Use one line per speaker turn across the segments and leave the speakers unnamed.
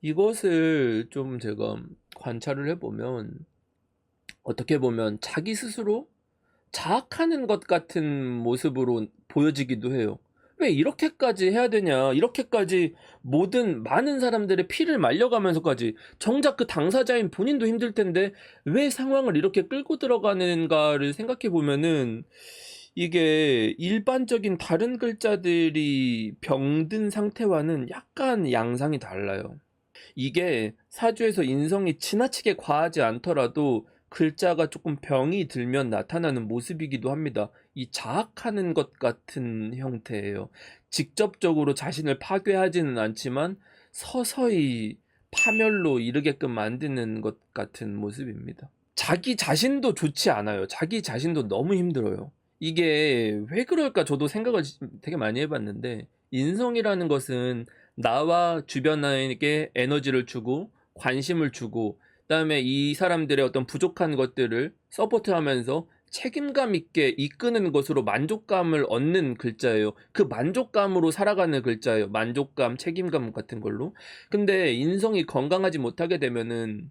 이것을 좀 제가 관찰을 해보면 어떻게 보면 자기 스스로 자학하는 것 같은 모습으로 보여지기도 해요. '왜 이렇게까지 해야 되냐. 이렇게까지 모든 많은 사람들의 피를 말려가면서까지 정작 그 당사자인 본인도 힘들 텐데 왜 상황을 이렇게 끌고 들어가는가.'를 생각해 보면은 이게 일반적인 다른 글자들이 병든 상태와는 약간 양상이 달라요. 이게 사주에서 인성이 지나치게 과하지 않더라도 글자가 조금 병이 들면 나타나는 모습이기도 합니다. 이 자학하는 것 같은 형태예요. 직접적으로 자신을 파괴하지는 않지만 서서히 파멸로 이르게끔 만드는 것 같은 모습입니다. 자기 자신도 좋지 않아요. 자기 자신도 너무 힘들어요. 이게 왜 그럴까 저도 생각을 되게 많이 해 봤는데, 인성이라는 것은 나와 주변에게 에너지를 주고 관심을 주고 그다음에 이 사람들의 어떤 부족한 것들을 서포트하면서 책임감 있게 이끄는 것으로 만족감을 얻는 글자예요. 그 만족감으로 살아가는 글자예요. 만족감, 책임감 같은 걸로. 근데 인성이 건강하지 못하게 되면은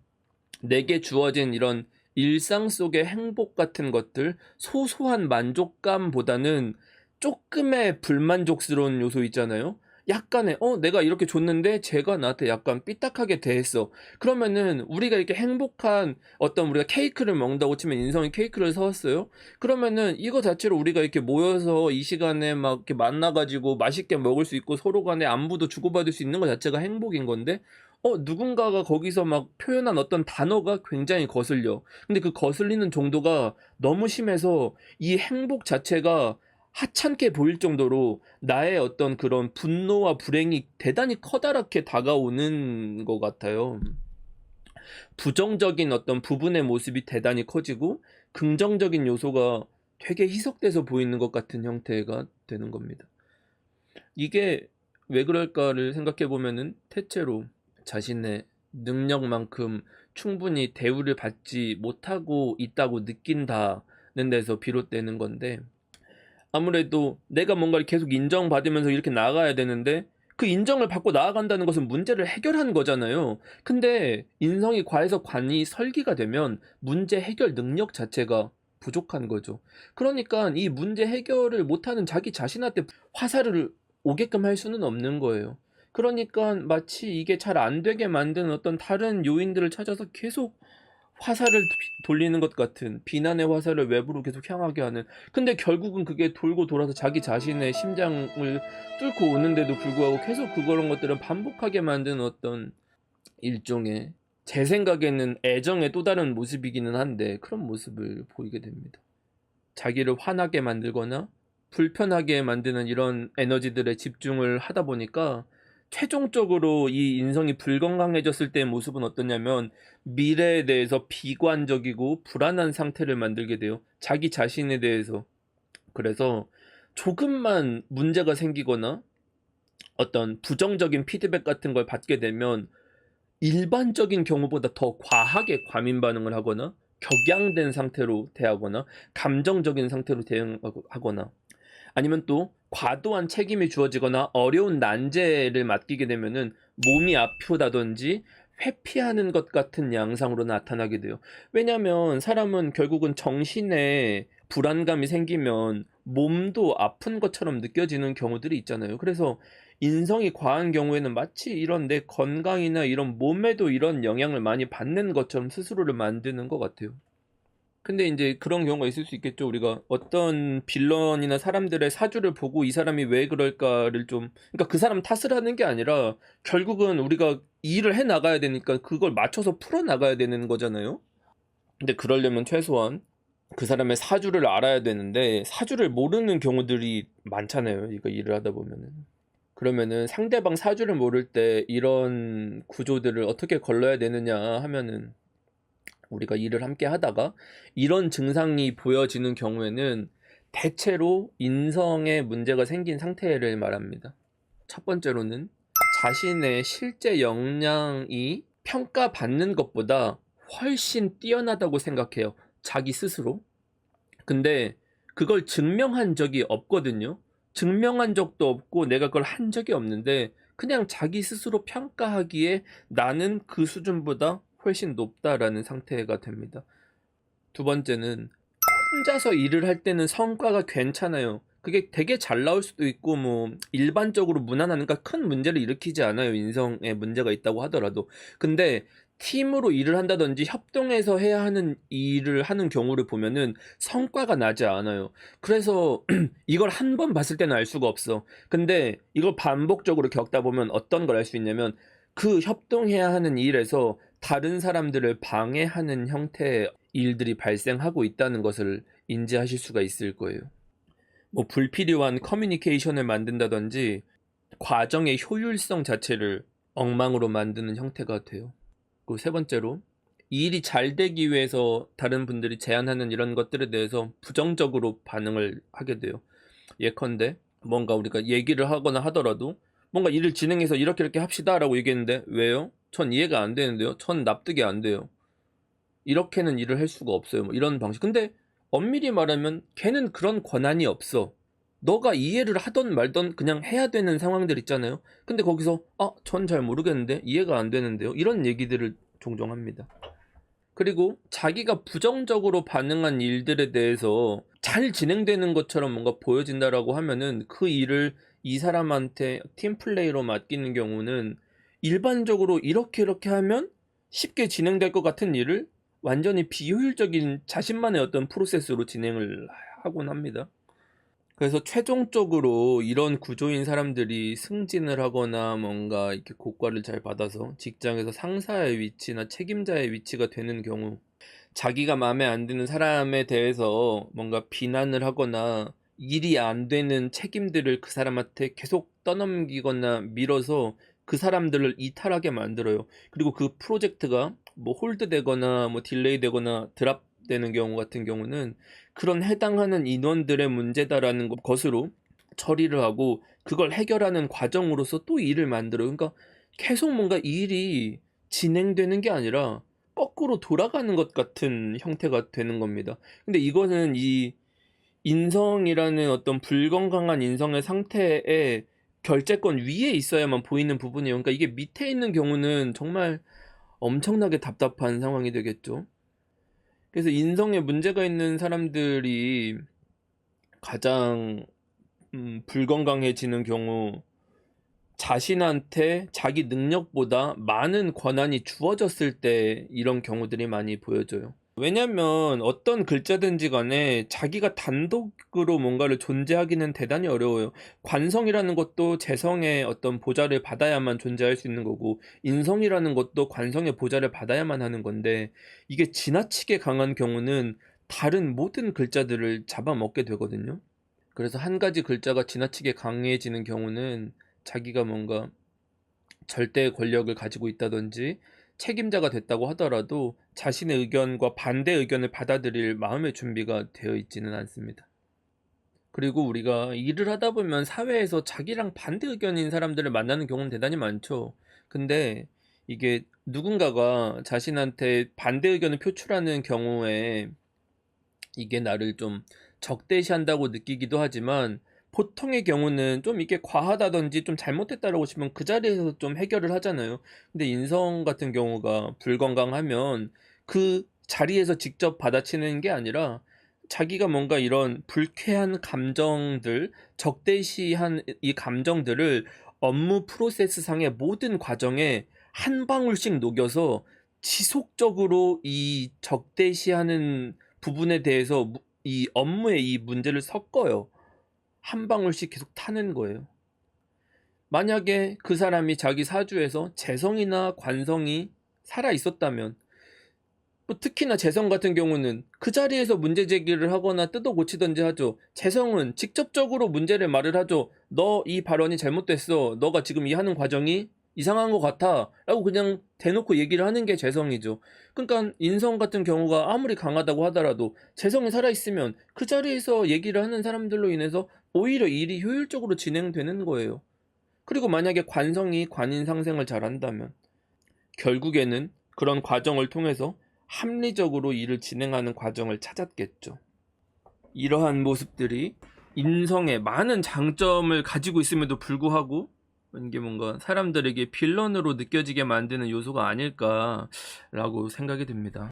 내게 주어진 이런 일상 속의 행복 같은 것들, 소소한 만족감보다는 쪼끔의 불만족스러운 요소 있잖아요. 약간의 '내가 이렇게 줬는데 쟤가 나한테 약간 삐딱하게 대했어.' 그러면은 우리가 이렇게 행복한 어떤 우리가 케이크를 먹는다고 치면 인성이 케이크를 사 왔어요. 그러면은 이거 자체로 우리가 이렇게 모여서 이 시간에 막 이렇게 만나 가지고 맛있게 먹을 수 있고 서로 간에 안부도 주고받을 수 있는 것 자체가 행복인 건데, 누군가가 거기서 막 표현한 어떤 단어가 굉장히 거슬려. 근데 그 거슬리는 정도가 너무 심해서 이 행복 자체가 하찮게 보일 정도로 나의 어떤 그런 분노와 불행이 대단히 커다랗게 다가오는 것 같아요. 부정적인 어떤 부분의 모습이 대단히 커지고 긍정적인 요소가 되게 희석돼서 보이는 것 같은 형태가 되는 겁니다. 이게 왜 그럴까를 생각해 보면은 대체로 자신의 능력만큼 충분히 대우를 받지 못하고 있다고 느낀다는 데서 비롯되는 건데, 아무래도 내가 뭔가를 계속 인정받으면서 이렇게 나아가야 되는데 그 인정을 받고 나아간다는 것은 문제를 해결하는 거잖아요. 근데 인성이 과해서 관이 설기가 되면 문제 해결 능력 자체가 부족한 거죠. 그러니까 이 문제 해결을 못하는 자기 자신한테 화살을 오게끔 할 수는 없는 거예요. 그러니까 마치 이게 잘 안 되게 만드는 어떤 다른 요인들을 찾아서 계속 화살을 돌리는 것 같은, 비난의 화살을 외부로 계속 향하게 하는. 근데 결국은 그게 돌고 돌아서 자기 자신의 심장을 뚫고 오는데도 불구하고 계속 그런 것들은 반복하게 만드는 어떤 일종의, 제 생각에는 애정의 또 다른 모습이기는 한데 그런 모습을 보이게 됩니다. 자기를 화나게 만들거나 불편하게 만드는 이런 에너지들에 집중을 하다 보니까 최종적으로 이 인성이 불건강해졌을 때의 모습은 어떠냐면 미래에 대해서 비관적이고 불안한 상태를 만들게 돼요. 자기 자신에 대해서. 그래서 조금만 문제가 생기거나 어떤 부정적인 피드백 같은 걸 받게 되면 일반적인 경우보다 더 과하게 과민 반응을 하거나 격양된 상태로 대하거나 감정적인 상태로 대응하거나, 아니면 또 과도한 책임이 주어지거나 어려운 난제를 맡기게 되면은 몸이 아프다든지 회피하는 것 같은 양상으로 나타나게 돼요. 왜냐하면 사람은 결국은 정신에 불안감이 생기면 몸도 아픈 것처럼 느껴지는 경우들이 있잖아요. 그래서 인성이 과한 경우에는 마치 이런 내 건강이나 이런 몸에도 이런 영향을 많이 받는 것처럼 스스로를 만드는 것 같아요. 근데 인제 그런 경우가 있을 수 있겠죠. 우리가 어떤 빌런이나 사람들의 사주를 보고 '이 사람이 왜 그럴까.'를 좀, 그러니까 그 사람 탓을 하는 게 아니라 결국은 우리가 일을 해 나가야 되니까 그걸 맞춰서 풀어 나가야 되는 거잖아요. 근데 그러려면 최소한 그 사람의 사주를 알아야 되는데 사주를 모르는 경우들이 많잖아요, 이거 일을 하다 보면은. 그러면은 상대방 사주를 모를 때 이런 구조들을 어떻게 걸러야 되느냐 하면은, 우리가 일을 함께 하다가 이런 증상이 보여지는 경우에는 대체로 인성에 문제가 생긴 상태를 말합니다. 첫 번째로는 자신의 실제 역량이 평가받는 것보다 훨씬 뛰어나다고 생각해요, 자기 스스로. 근데 그걸 증명한 적이 없거든요. 증명한 적도 없고 내가 그걸 한 적이 없는데 그냥 자기 스스로 평가하기에 나는 그 수준보다 훨씬 높다라는 상태가 됩니다. 두 번째는 혼자서 일을 할 때는 성과가 괜찮아요. 그게 되게 잘 나올 수도 있고 뭐 일반적으로 무난하니까 큰 문제를 일으키지 않아요, 인성에 문제가 있다고 하더라도. 근데 팀으로 일을 한다든지 협동해서 해야 하는 일을 하는 경우를 보면은 성과가 나지 않아요. 그래서 이걸 한 번 봤을 때는 알 수가 없어. 근데 이걸 반복적으로 겪다 보면 어떤 걸 알 수 있냐면 그 협동해야 하는 일에서 다른 사람들을 방해하는 형태의 일들이 발생하고 있다는 것을 인지하실 수가 있을 거예요. 뭐 불필요한 커뮤니케이션을 만든다든지 과정의 효율성 자체를 엉망으로 만드는 형태가 돼요. 그리고 세 번째로 이 일이 잘 되기 위해서 다른 분들이 제안하는 이런 것들에 대해서 부정적으로 반응을 하게 돼요. 예컨대 뭔가 우리가 얘기를 하거나 하더라도 뭔가 일을 진행해서 이렇게 이렇게 합시다 라고 얘기했는데 왜요? 전 이해가 안 되는데요. 전 납득이 안 돼요. 이렇게는 일을 할 수가 없어요. 뭐 이런 방식. 근데 엄밀히 말하면 걔는 그런 권한이 없어. 너가 이해를 하던 말던 그냥 해야 되는 상황들 있잖아요. 근데 거기서 전 잘 모르겠는데 이해가 안 되는데요. 이런 얘기들을 종종 합니다. 그리고 자기가 부정적으로 반응한 일들에 대해서 잘 진행되는 것처럼 뭔가 보여진다라고 하면은 그 일을 이 사람한테 팀플레이로 맡기는 경우는 일반적으로 이렇게 이렇게 하면 쉽게 진행될 것 같은 일을 완전히 비효율적인 자신만의 어떤 프로세스로 진행을 하곤 합니다. 그래서 최종적으로 이런 구조인 사람들이 승진을 하거나 뭔가 이렇게 고과를 잘 받아서 직장에서 상사의 위치나 책임자의 위치가 되는 경우 자기가 마음에 안 드는 사람에 대해서 뭔가 비난을 하거나 일이 안 되는 책임들을 그 사람한테 계속 떠넘기거나 밀어서 그 사람들을 이탈하게 만들어요. 그리고 그 프로젝트가 뭐 홀드되거나 뭐 딜레이되거나 드랍되는 경우 같은 경우는 그런 해당하는 인원들의 문제다라는 것으로 처리를 하고 그걸 해결하는 과정으로서 또 일을 만들어요. 그러니까 계속 뭔가 일이 진행되는 게 아니라 거꾸로 돌아가는 것 같은 형태가 되는 겁니다. 근데 이거는 이 인성이라는 어떤 불건강한 인성의 상태에 결재권 위에 있어야만 보이는 부분이에요. 그러니까 이게 밑에 있는 경우는 정말 엄청나게 답답한 상황이 되겠죠. 그래서 인성에 문제가 있는 사람들이 가장 불건강해지는 경우 자신한테 자기 능력보다 많은 권한이 주어졌을 때 이런 경우들이 많이 보여져요. 왜냐면 어떤 글자든지 간에 자기가 단독으로 뭔가를 존재하기는 대단히 어려워요. 관성이라는 것도 재성의 어떤 보좌를 받아야만 존재할 수 있는 거고 인성이라는 것도 관성의 보좌를 받아야만 하는 건데 이게 지나치게 강한 경우는 다른 모든 글자들을 잡아먹게 되거든요. 그래서 한 가지 글자가 지나치게 강해지는 경우는 자기가 뭔가 절대 권력을 가지고 있다든지 책임자가 됐다고 하더라도 자신의 의견과 반대 의견을 받아들일 마음의 준비가 되어 있지는 않습니다. 그리고 우리가 일을 하다 보면 사회에서 자기랑 반대 의견인 사람들을 만나는 경우는 대단히 많죠. 근데 이게 누군가가 자신한테 반대 의견을 표출하는 경우에 이게 나를 좀 적대시한다고 느끼기도 하지만 보통의 경우는 좀 이게 과하다든지 좀 잘못됐다라고 싶으면 그 자리에서 좀 해결을 하잖아요. 근데 인성 같은 경우가 불건강하면 그 자리에서 직접 받아치는 게 아니라 자기가 뭔가 이런 불쾌한 감정들, 적대시한 이 감정들을 업무 프로세스 상의 모든 과정에 한 방울씩 녹여서 지속적으로 이 적대시하는 부분에 대해서 이 업무에 이 문제를 섞어요. 한 방울씩 계속 타는 거예요. 만약에 그 사람이 자기 사주에서 재성이나 관성이 살아 있었다면 뭐 특히나 재성 같은 경우는 그 자리에서 문제 제기를 하거나 뜯어 고치든지 하죠. 재성은 직접적으로 문제를 말을 하죠. 너 이 발언이 잘못됐어. 너가 지금 이 하는 과정이 이상한 것 같아 라고 그냥 대놓고 얘기를 하는 게 재성이죠. 그러니까 인성 같은 경우가 아무리 강하다고 하더라도 재성이 살아있으면 그 자리에서 얘기를 하는 사람들로 인해서 오히려 일이 효율적으로 진행되는 거예요. 그리고 만약에 관성이 관인 상생을 잘한다면 결국에는 그런 과정을 통해서 합리적으로 일을 진행하는 과정을 찾았겠죠. 이러한 모습들이 인성에 많은 장점을 가지고 있음에도 불구하고 이게 뭔가 사람들에게 빌런으로 느껴지게 만드는 요소가 아닐까라고 생각이 듭니다.